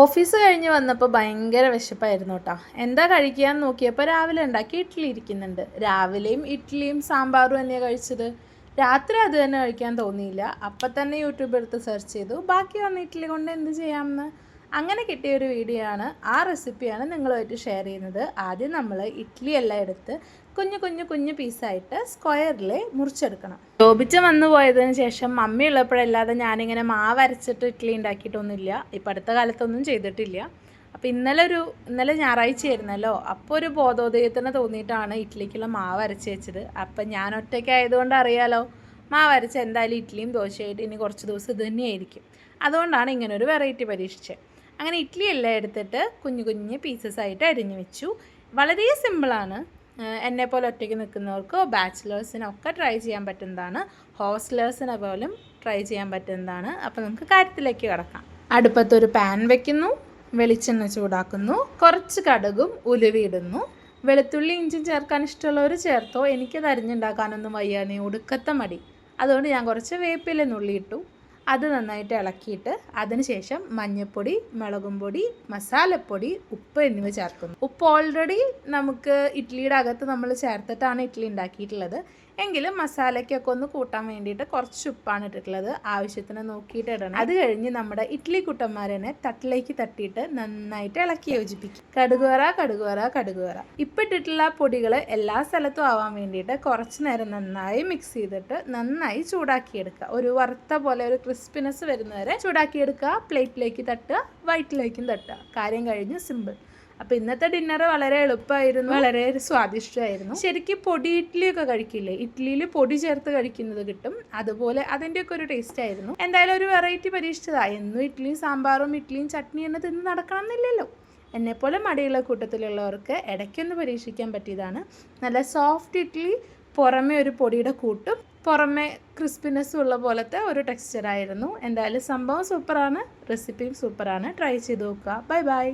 Office കഴിഞ്ഞ് വന്നപ്പോൾ ഭയങ്കര വിശപ്പായിരുന്നു കേട്ടോ. എന്താ കഴിക്കാൻ നോക്കിയപ്പോൾ രാവിലെ ഉണ്ടാക്കി ഇഡ്ഡലി ഇരിക്കുന്നുണ്ട്. രാവിലെയും ഇഡ്ഡലിയും സാമ്പാറും തന്നെയാണ് കഴിച്ചത്. രാത്രി അത് തന്നെ കഴിക്കാൻ തോന്നിയില്ല. അപ്പം തന്നെ യൂട്യൂബ് എടുത്ത് സെർച്ച് ചെയ്തു, ബാക്കി വന്ന ഇഡ്ഡലി കൊണ്ട് എന്ത് ചെയ്യാമെന്ന്. അങ്ങനെ കിട്ടിയൊരു വീഡിയോ ആണ്. ആ റെസിപ്പിയാണ് നിങ്ങളുമായിട്ട് ഷെയർ ചെയ്യുന്നത്. ആദ്യം നമ്മൾ ഇഡ്ഡലി എല്ലാം എടുത്ത് കുഞ്ഞു കുഞ്ഞു കുഞ്ഞു പീസായിട്ട് സ്ക്വയറിൽ മുറിച്ചെടുക്കണം. ലോപിച്ച വന്നു പോയതിന് ശേഷം മമ്മി ഉള്ളപ്പോഴല്ലാതെ ഞാനിങ്ങനെ മാവ് അരച്ചിട്ട് ഇഡ്ഡലി ഉണ്ടാക്കിയിട്ടൊന്നുമില്ല. ഇപ്പം അടുത്ത കാലത്തൊന്നും ചെയ്തിട്ടില്ല. അപ്പോൾ ഇന്നലെ ഞായറാഴ്ചയായിരുന്നല്ലോ, അപ്പോൾ ഒരു ബോധോദയത്തിന് തോന്നിയിട്ടാണ് ഇഡ്ഡലിക്കുള്ള മാവ് അരച്ച് വെച്ചത്. അപ്പം ഞാൻ ഒറ്റയ്ക്കായതുകൊണ്ട് അറിയാലോ, മാവ് അരച്ച് എന്തായാലും ഇഡ്ഡലിയും ദോശയായിട്ട് ഇനി കുറച്ച് ദിവസം ഇത് തന്നെയായിരിക്കും. അതുകൊണ്ടാണ് ഇങ്ങനൊരു വെറൈറ്റി പരീക്ഷിച്ചത്. അങ്ങനെ ഇഡ്ഡലി എല്ലാം എടുത്തിട്ട് കുഞ്ഞു കുഞ്ഞ് പീസസ് ആയിട്ട് അരിഞ്ഞു വെച്ചു. വളരെ സിമ്പിളാണ്. എന്നെപ്പോലെ ഒറ്റയ്ക്ക് നിൽക്കുന്നവർക്കോ ബാച്ചിലേഴ്സിനൊക്കെ ട്രൈ ചെയ്യാൻ പറ്റുന്നതാണ്. ഹോസ്റ്റലേഴ്സിനെ പോലും ട്രൈ ചെയ്യാൻ പറ്റുന്നതാണ്. അപ്പോൾ നമുക്ക് കാര്യത്തിലേക്ക് കിടക്കാം. അടുപ്പത്തൊരു പാൻ വെക്കുന്നു, വെളിച്ചെണ്ണ ചൂടാക്കുന്നു, കുറച്ച് കടുകും ഉലുവയിടുന്നു. വെളുത്തുള്ളി ഇഞ്ചി ചേർക്കാൻ ഇഷ്ടമുള്ളവർ ചേർത്തോ. എനിക്കത് അരിഞ്ഞുണ്ടാക്കാനൊന്നും വയ്യാനേ ഒടുക്കത്തെ മടി. അതുകൊണ്ട് ഞാൻ കുറച്ച് വേപ്പില നുള്ളിയിട്ടു. അത് നന്നായിട്ട് ഇളക്കിയിട്ട് അതിനുശേഷം മഞ്ഞൾപ്പൊടി, മുളകും പൊടി, മസാലപ്പൊടി, ഉപ്പ് എന്നിവ ചേർക്കുന്നു. ഉപ്പ് ഓൾറെഡി നമുക്ക് ഇഡ്ഡലിയുടെ അകത്ത് നമ്മൾ ചേർത്തിട്ടാണ് ഇഡ്ഡലി ഉണ്ടാക്കിയിട്ടുള്ളത്. എങ്കിലും മസാലയ്ക്കൊക്കെ ഒന്ന് കൂട്ടാൻ വേണ്ടിയിട്ട് കുറച്ച് ഉപ്പാണ് ഇട്ടിട്ടുള്ളത്. ആവശ്യത്തിന് നോക്കിയിട്ട് ഇടണം. അത് കഴിഞ്ഞ് നമ്മുടെ ഇഡ്ഡലി കുട്ടന്മാരനെ തട്ടിലേക്ക് തട്ടിയിട്ട് നന്നായിട്ട് ഇളക്കി യോജിപ്പിക്കും. കടുകുവറ കടുകുവറ കടുകുവറ. ഇപ്പം ഇട്ടിട്ടുള്ള പൊടികൾ എല്ലാ സ്ഥലത്തും ആവാൻ വേണ്ടിയിട്ട് കുറച്ച് നേരം നന്നായി മിക്സ് ചെയ്തിട്ട് നന്നായി ചൂടാക്കിയെടുക്കുക. ഒരു വറുത്ത പോലെ ഒരു ക്രിസ്പിനെസ് വരുന്നവരെ ചൂടാക്കിയെടുക്കുക. പ്ലേറ്റിലേക്ക് തട്ടുക, വയറ്റിലേക്കും തട്ടുക. കാര്യം കഴിഞ്ഞു. സിമ്പിൾ. അപ്പോൾ ഇന്നത്തെ ഡിന്നർ വളരെ എളുപ്പമായിരുന്നു, വളരെ സ്വാദിഷ്ടമായിരുന്നു. ശരിക്കും പൊടി ഇഡ്ഡലിയൊക്കെ കഴിക്കില്ലേ, ഇഡ്ഡലിയിൽ പൊടി ചേർത്ത് കഴിക്കുന്നത് കിട്ടും, അതുപോലെ അതിൻ്റെയൊക്കെ ഒരു ടേസ്റ്റ് ആയിരുന്നു. എന്തായാലും ഒരു വെറൈറ്റി പരീക്ഷിച്ചതാണ്. എന്നും ഇഡ്ഡലിയും സാമ്പാറും ഇഡ്ഡലിയും ചട്നി എന്ന് തിന്ന് നടക്കണം എന്നില്ലല്ലോ. എന്നെപ്പോലെ മടിയുള്ള കൂട്ടത്തിലുള്ളവർക്ക് ഇടയ്ക്കൊന്ന് പരീക്ഷിക്കാൻ പറ്റിയതാണ്. നല്ല സോഫ്റ്റ് ഇഡ്ഡലി, പുറമേ ഒരു പൊടിയുടെ കൂട്ടും പുറമേ ക്രിസ്പിനെസ്സും ഉള്ള പോലത്തെ ഒരു ടെക്സ്ചറായിരുന്നു. എന്തായാലും സംഭവം സൂപ്പറാണ്, റെസിപ്പിയും സൂപ്പറാണ്. ട്രൈ ചെയ്ത് നോക്കുക. Bye bye.